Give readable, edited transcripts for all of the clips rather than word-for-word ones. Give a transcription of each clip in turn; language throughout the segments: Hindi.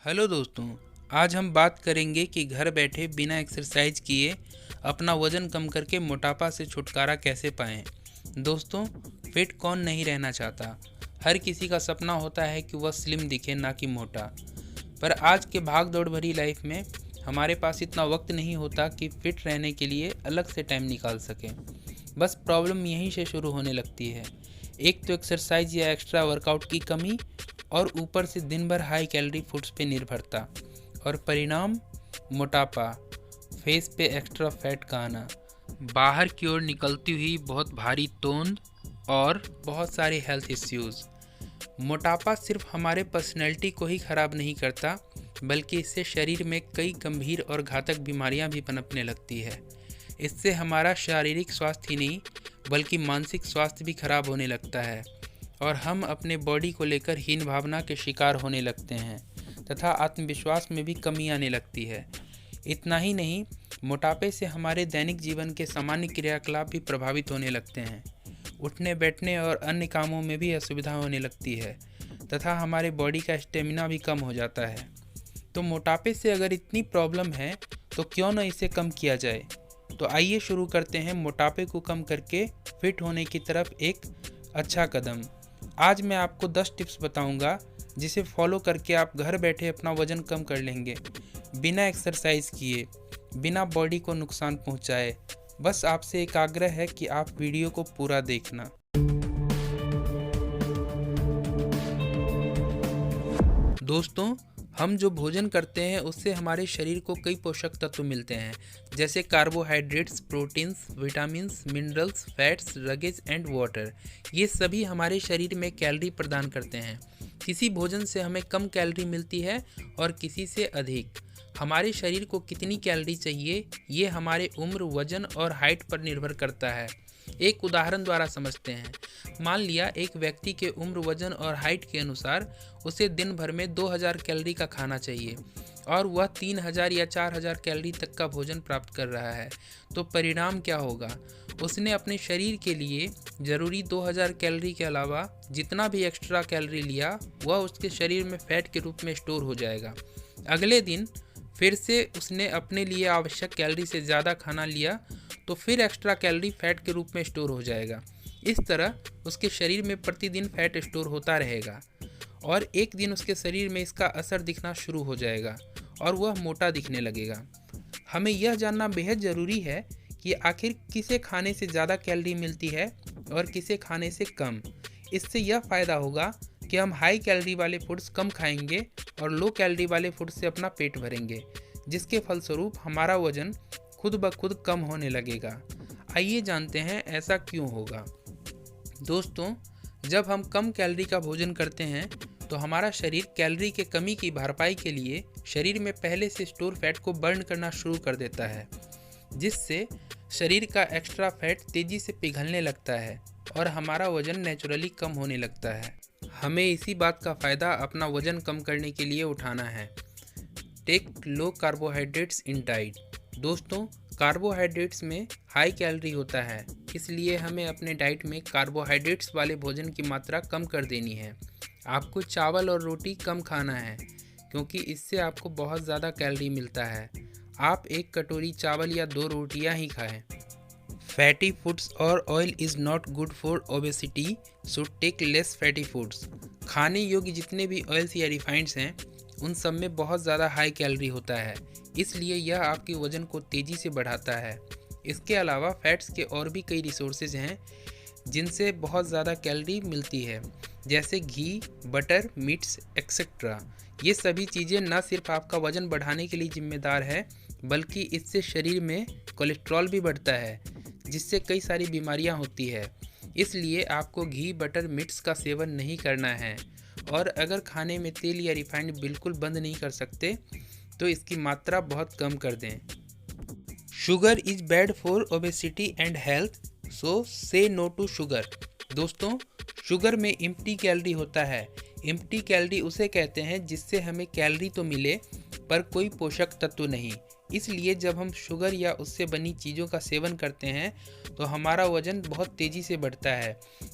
हेलो दोस्तों। आज हम बात करेंगे कि घर बैठे बिना एक्सरसाइज किए अपना वज़न कम करके मोटापा से छुटकारा कैसे पाएं। दोस्तों, फिट कौन नहीं रहना चाहता। हर किसी का सपना होता है कि वह स्लिम दिखे, ना कि मोटा। पर आज के भाग दौड़ भरी लाइफ में हमारे पास इतना वक्त नहीं होता कि फिट रहने के लिए अलग से टाइम निकाल सकें। बस प्रॉब्लम यहीं से शुरू होने लगती है। एक तो एक्सरसाइज या एक्स्ट्रा वर्कआउट की कमी, और ऊपर से दिन भर हाई कैलोरी फूड्स पे निर्भरता, और परिणाम मोटापा, फेस पे एक्स्ट्रा फैट का आना, बाहर की ओर निकलती हुई बहुत भारी तोंद और बहुत सारे हेल्थ इश्यूज़। मोटापा सिर्फ हमारे पर्सनैलिटी को ही ख़राब नहीं करता, बल्कि इससे शरीर में कई गंभीर और घातक बीमारियां भी पनपने लगती है। इससे हमारा शारीरिक स्वास्थ्य ही नहीं बल्कि मानसिक स्वास्थ्य भी खराब होने लगता है, और हम अपने बॉडी को लेकर हीन भावना के शिकार होने लगते हैं तथा आत्मविश्वास में भी कमी आने लगती है। इतना ही नहीं, मोटापे से हमारे दैनिक जीवन के सामान्य क्रियाकलाप भी प्रभावित होने लगते हैं। उठने बैठने और अन्य कामों में भी असुविधा होने लगती है तथा हमारे बॉडी का स्टेमिना भी कम हो जाता है। तो मोटापे से अगर इतनी प्रॉब्लम है तो क्यों न इसे कम किया जाए। तो आइए शुरू करते हैं मोटापे को कम करके फिट होने की तरफ एक अच्छा कदम। आज मैं आपको 10 टिप्स बताऊंगा जिसे फॉलो करके आप घर बैठे अपना वजन कम कर लेंगे, बिना एक्सरसाइज किए, बिना बॉडी को नुकसान पहुंचाए। बस आपसे एक आग्रह है कि आप वीडियो को पूरा देखना। दोस्तों, हम जो भोजन करते हैं उससे हमारे शरीर को कई पोषक तत्व मिलते हैं, जैसे carbohydrates, proteins, vitamins, minerals, fats, roughage and water. ये सभी हमारे शरीर में कैलोरी प्रदान करते हैं। किसी भोजन से हमें कम कैलोरी मिलती है और किसी से अधिक। हमारे शरीर को कितनी कैलोरी चाहिए ये हमारे उम्र, वजन और हाइट पर निर्भर करता है। एक उदाहरण द्वारा समझते हैं। मान लिया एक व्यक्ति के उम्र, वजन और हाइट के अनुसार उसे दिन भर में 2000 कैलोरी का खाना चाहिए और वह 3000 या 4000 कैलोरी तक का भोजन प्राप्त कर रहा है। तो परिणाम क्या होगा? उसने अपने शरीर के लिए ज़रूरी 2000 कैलोरी के अलावा जितना भी एक्स्ट्रा कैलोरी लिया वह उसके शरीर में फैट के रूप में स्टोर हो जाएगा। अगले दिन फिर से उसने अपने लिए आवश्यक कैलोरी से ज़्यादा खाना लिया तो फिर एक्स्ट्रा कैलोरी फैट के रूप में स्टोर हो जाएगा। इस तरह उसके शरीर में प्रतिदिन फैट स्टोर होता रहेगा और एक दिन उसके शरीर में इसका असर दिखना शुरू हो जाएगा और वह मोटा दिखने लगेगा। हमें यह जानना बेहद ज़रूरी है कि आखिर किसे खाने से ज़्यादा कैलोरी मिलती है और किसे खाने से कम। इससे यह फ़ायदा होगा कि हम हाई कैलोरी वाले फूड्स कम खाएंगे और लो कैलोरी वाले फूड से अपना पेट भरेंगे, जिसके फलस्वरूप हमारा वजन खुद ब खुद कम होने लगेगा। आइए जानते हैं ऐसा क्यों होगा। दोस्तों, जब हम कम कैलोरी का भोजन करते हैं तो हमारा शरीर कैलोरी के कमी की भरपाई के लिए शरीर में पहले से स्टोर फैट को बर्न करना शुरू कर देता है, जिससे शरीर का एक्स्ट्रा फैट तेज़ी से पिघलने लगता है और हमारा वजन नेचुरली कम होने लगता है। हमें इसी बात का फ़ायदा अपना वजन कम करने के लिए उठाना है। Take low carbohydrates in diet. दोस्तों, कार्बोहाइड्रेट्स में हाई कैलोरी होता है, इसलिए हमें अपने डाइट में कार्बोहाइड्रेट्स वाले भोजन की मात्रा कम कर देनी है। आपको चावल और रोटी कम खाना है क्योंकि इससे आपको बहुत ज़्यादा कैलोरी मिलता है। आप एक कटोरी चावल या 2 रोटियां ही खाएं। फैटी फूड्स और oil is not good for obesity, so take less fatty foods. खाने योग्य जितने भी ऑयल्स या रिफाइंड्स हैं उन सब में बहुत ज़्यादा हाई कैलोरी होता है, इसलिए यह आपके वज़न को तेज़ी से बढ़ाता है। इसके अलावा फैट्स के और भी कई रिसोर्सेज हैं जिनसे बहुत ज़्यादा कैलोरी मिलती है, जैसे घी, बटर, मीट्स एक्सेट्रा। ये सभी चीज़ें न सिर्फ आपका वज़न बढ़ाने के लिए जिम्मेदार है बल्कि इससे शरीर में कोलेस्ट्रॉल भी बढ़ता है, जिससे कई सारी बीमारियां होती है। इसलिए आपको घी, बटर, मीट्स का सेवन नहीं करना है, और अगर खाने में तेल या रिफाइंड बिल्कुल बंद नहीं कर सकते तो इसकी मात्रा बहुत कम कर दें। Sugar is bad for obesity and health, so say no to sugar. दोस्तों, शुगर में एम्प्टी कैलोरी होता है। एम्प्टी कैलोरी उसे कहते हैं जिससे हमें कैलोरी तो मिले पर कोई पोषक तत्व नहीं। इसलिए जब हम शुगर या उससे बनी चीज़ों का सेवन करते हैं तो हमारा वज़न बहुत तेज़ी से बढ़ता है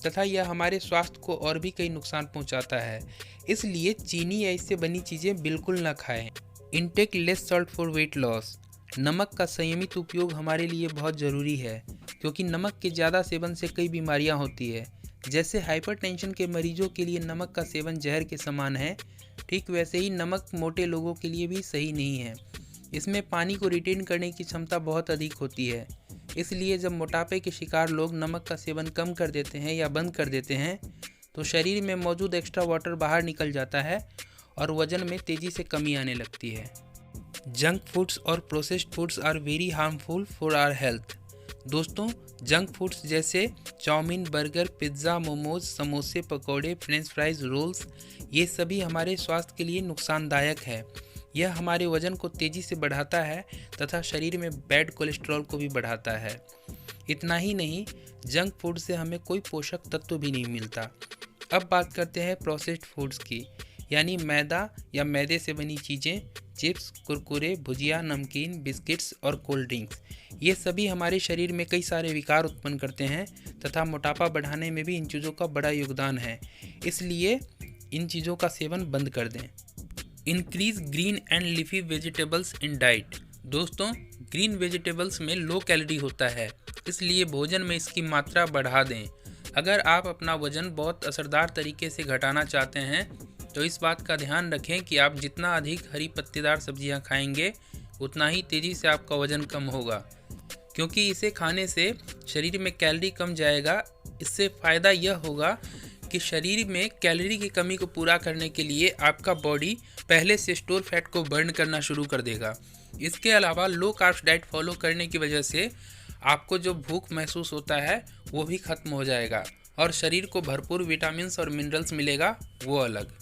तथा यह हमारे स्वास्थ्य को और भी कई नुकसान पहुंचाता है। इसलिए चीनी या इससे बनी चीज़ें बिल्कुल ना खाएं। Intake less salt for weight loss. नमक का संयमित उपयोग हमारे लिए बहुत ज़रूरी है क्योंकि नमक के ज़्यादा सेवन से कई बीमारियां होती है। जैसे हाइपरटेंशन के मरीजों के लिए नमक का सेवन जहर के समान है, ठीक वैसे ही नमक मोटे लोगों के लिए भी सही नहीं है। इसमें पानी को रिटेन करने की क्षमता बहुत अधिक होती है। इसलिए जब मोटापे के शिकार लोग नमक का सेवन कम कर देते हैं या बंद कर देते हैं तो शरीर में मौजूद एक्स्ट्रा वाटर बाहर निकल जाता है और वज़न में तेज़ी से कमी आने लगती है। जंक फूड्स और processed foods are very harmful for our health. दोस्तों, जंक फूड्स जैसे चाउमीन, बर्गर, पिज़्ज़ा, मोमोज, समोसे, पकौड़े, फ्रेंच फ्राइज, रोल्स, ये सभी हमारे स्वास्थ्य के लिए नुकसानदायक है। यह हमारे वज़न को तेज़ी से बढ़ाता है तथा शरीर में बैड कोलेस्ट्रॉल को भी बढ़ाता है। इतना ही नहीं, जंक फूड से हमें कोई पोषक तत्व भी नहीं मिलता। अब बात करते हैं प्रोसेस्ड फूड्स की, यानी मैदा या मैदे से बनी चीज़ें, चिप्स, कुरकुरे, भुजिया, नमकीन, बिस्किट्स और कोल्ड ड्रिंक्स। ये सभी हमारे शरीर में कई सारे विकार उत्पन्न करते हैं तथा मोटापा बढ़ाने में भी इन चीज़ों का बड़ा योगदान है। इसलिए इन चीज़ों का सेवन बंद कर दें। Increase green and leafy vegetables in diet. दोस्तों, ग्रीन वेजिटेबल्स में लो कैलोरी होता है, इसलिए भोजन में इसकी मात्रा बढ़ा दें। अगर आप अपना वज़न बहुत असरदार तरीके से घटाना चाहते हैं तो इस बात का ध्यान रखें कि आप जितना अधिक हरी पत्तेदार सब्जियां खाएंगे उतना ही तेज़ी से आपका वज़न कम होगा, क्योंकि इसे खाने से शरीर में कैलोरी कम जाएगा। इससे फ़ायदा यह होगा कि शरीर में कैलोरी की कमी को पूरा करने के लिए आपका बॉडी पहले से स्टोर फैट को बर्न करना शुरू कर देगा। इसके अलावा लो कार्ब्स डाइट फॉलो करने की वजह से आपको जो भूख महसूस होता है वो भी ख़त्म हो जाएगा और शरीर को भरपूर विटामिन्स और मिनरल्स मिलेगा, वो अलग।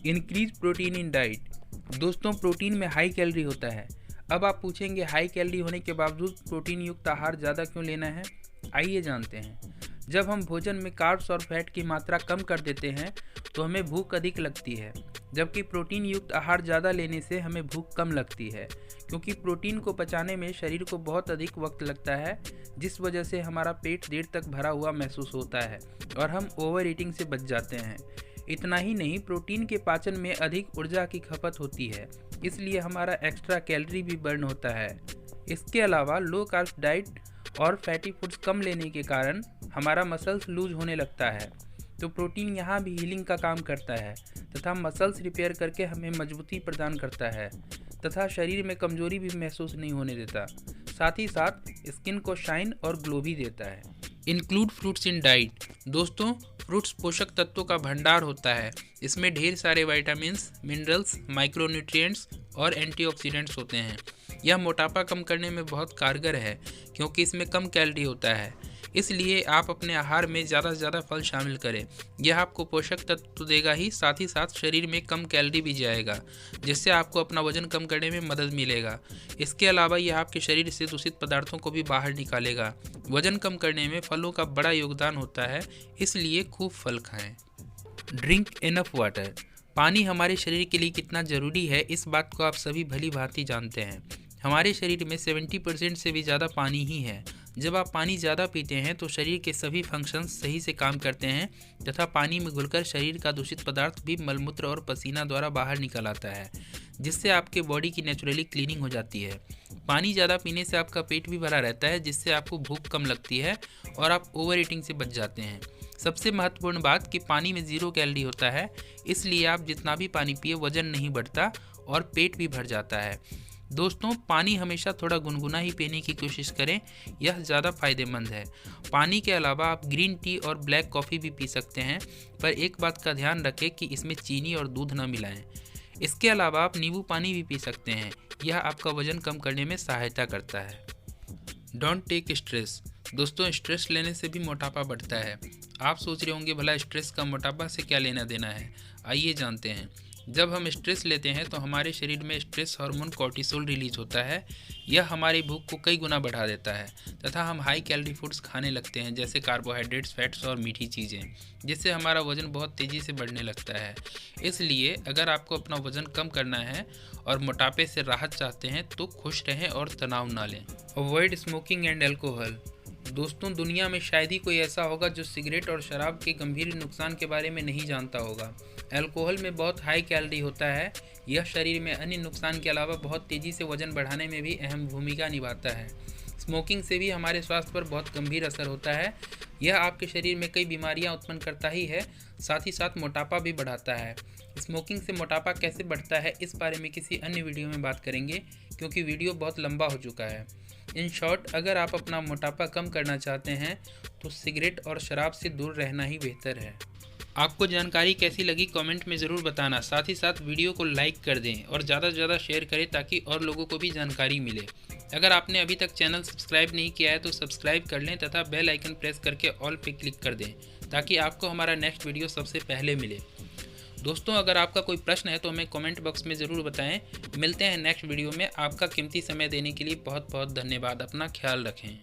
इंक्रीज प्रोटीन इन डाइट। दोस्तों, प्रोटीन में हाई कैलोरी होता है। अब आप पूछेंगे, हाई कैलोरी होने के बावजूद प्रोटीन युक्त आहार ज़्यादा क्यों लेना है? आइए जानते हैं। जब हम भोजन में कार्ब्स और फैट की मात्रा कम कर देते हैं तो हमें भूख अधिक लगती है, जबकि प्रोटीन युक्त आहार ज़्यादा लेने से हमें भूख कम लगती है, क्योंकि प्रोटीन को पचाने में शरीर को बहुत अधिक वक्त लगता है, जिस वजह से हमारा पेट देर तक भरा हुआ महसूस होता है और हम ओवर ईटिंग से बच जाते हैं। इतना ही नहीं, प्रोटीन के पाचन में अधिक ऊर्जा की खपत होती है, इसलिए हमारा एक्स्ट्रा कैलोरी भी बर्न होता है। इसके अलावा लो कार्ब्स डाइट और फैटी फूड्स कम लेने के कारण हमारा मसल्स लूज होने लगता है, तो प्रोटीन यहाँ भी हीलिंग का काम करता है तथा मसल्स रिपेयर करके हमें मजबूती प्रदान करता है तथा शरीर में कमजोरी भी महसूस नहीं होने देता। साथ ही साथ स्किन को शाइन और ग्लो भी देता है। इंक्लूड फ्रूट्स इन डाइट। दोस्तों, फ्रूट्स पोषक तत्वों का भंडार होता है। इसमें ढेर सारे विटामिन्स, मिनरल्स, माइक्रोन्यूट्रिएंट्स और एंटीऑक्सीडेंट्स होते हैं। यह मोटापा कम करने में बहुत कारगर है क्योंकि इसमें कम कैलोरी होता है। इसलिए आप अपने आहार में ज़्यादा से ज़्यादा फल शामिल करें। यह आपको पोषक तत्व तो देगा ही, साथ शरीर में कम कैलोरी भी जाएगा, जिससे आपको अपना वजन कम करने में मदद मिलेगा। इसके अलावा यह आपके शरीर से दूषित पदार्थों को भी बाहर निकालेगा। वजन कम करने में फलों का बड़ा योगदान होता है, इसलिए खूब फल खाएं। Drink enough water. पानी हमारे शरीर के लिए कितना ज़रूरी है, इस बात को आप सभी भली भांति जानते हैं। हमारे शरीर में 70% से भी ज़्यादा पानी ही है। जब आप पानी ज़्यादा पीते हैं तो शरीर के सभी फंक्शंस सही से काम करते हैं तथा पानी में घुलकर शरीर का दूषित पदार्थ भी मलमूत्र और पसीना द्वारा बाहर निकल आता है, जिससे आपके बॉडी की नेचुरली क्लीनिंग हो जाती है। पानी ज़्यादा पीने से आपका पेट भी भरा रहता है, जिससे आपको भूख कम लगती है और आप ओवर ईटिंग से बच जाते हैं। सबसे महत्वपूर्ण बात कि पानी में 0 कैलोरी होता है, इसलिए आप जितना भी पानी पिए वजन नहीं बढ़ता और पेट भी भर जाता है। दोस्तों, पानी हमेशा थोड़ा गुनगुना ही पीने की कोशिश करें, यह ज़्यादा फ़ायदेमंद है। पानी के अलावा आप ग्रीन टी और ब्लैक कॉफ़ी भी पी सकते हैं, पर एक बात का ध्यान रखें कि इसमें चीनी और दूध न मिलाएं। इसके अलावा आप नींबू पानी भी पी सकते हैं, यह आपका वजन कम करने में सहायता करता है। Don't take stress. दोस्तों, स्ट्रेस लेने से भी मोटापा बढ़ता है। आप सोच रहे होंगे, भला स्ट्रेस का मोटापा से क्या लेना देना है? आइए जानते हैं। जब हम स्ट्रेस लेते हैं तो हमारे शरीर में स्ट्रेस हार्मोन कॉर्टिसोल रिलीज होता है। यह हमारी भूख को कई गुना बढ़ा देता है तथा हम हाई कैलोरी फूड्स खाने लगते हैं, जैसे कार्बोहाइड्रेट्स, फैट्स और मीठी चीज़ें, जिससे हमारा वज़न बहुत तेज़ी से बढ़ने लगता है। इसलिए अगर आपको अपना वज़न कम करना है और मोटापे से राहत चाहते हैं तो खुश रहें और तनाव ना लें। Avoid smoking and alcohol. दोस्तों, दुनिया में शायद ही कोई ऐसा होगा जो सिगरेट और शराब के गंभीर नुकसान के बारे में नहीं जानता होगा। अल्कोहल में बहुत हाई कैलोरी होता है। यह शरीर में अन्य नुकसान के अलावा बहुत तेज़ी से वजन बढ़ाने में भी अहम भूमिका निभाता है। स्मोकिंग से भी हमारे स्वास्थ्य पर बहुत गंभीर असर होता है। यह आपके शरीर में कई बीमारियां उत्पन्न करता ही है, साथ ही साथ मोटापा भी बढ़ाता है। स्मोकिंग से मोटापा कैसे बढ़ता है, इस बारे में किसी अन्य वीडियो में बात करेंगे, क्योंकि वीडियो बहुत लंबा हो चुका है। इन शॉर्ट, अगर आप अपना मोटापा कम करना चाहते हैं तो सिगरेट और शराब से दूर रहना ही बेहतर है। आपको जानकारी कैसी लगी कमेंट में ज़रूर बताना। साथ ही साथ वीडियो को लाइक कर दें और ज़्यादा से ज़्यादा शेयर करें ताकि और लोगों को भी जानकारी मिले। अगर आपने अभी तक चैनल सब्सक्राइब नहीं किया है तो सब्सक्राइब कर लें तथा बेल आइकन प्रेस करके ऑल पे क्लिक कर दें ताकि आपको हमारा नेक्स्ट वीडियो सबसे पहले मिले। दोस्तों, अगर आपका कोई प्रश्न है तो हमें कमेंट बॉक्स में ज़रूर बताएं। मिलते हैं नेक्स्ट वीडियो में। आपका कीमती समय देने के लिए बहुत बहुत धन्यवाद। अपना ख्याल रखें।